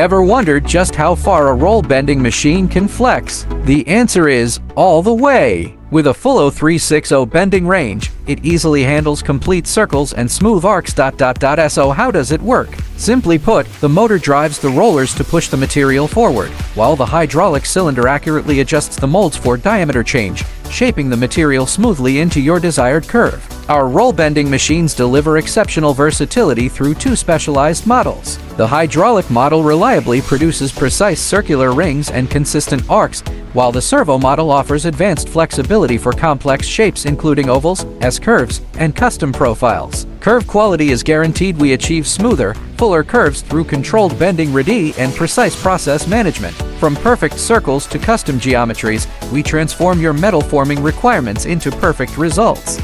Ever wondered just how far a roll bending machine can flex? The answer is all the way. With a full 0360 bending range, it easily handles complete circles and smooth arcs. So how does it work? Simply put, the motor drives the rollers to push the material forward, while the hydraulic cylinder accurately adjusts the molds for diameter change, shaping the material smoothly into your desired curve. Our roll bending machines deliver exceptional versatility through two specialized models. The hydraulic model reliably produces precise circular rings and consistent arcs, while the servo model offers advanced flexibility for complex shapes including ovals, S-curves, and custom profiles. Curve quality is guaranteed. We achieve smoother, fuller curves through controlled bending ready and precise process management. From perfect circles to custom geometries, we transform your metal forming requirements into perfect results.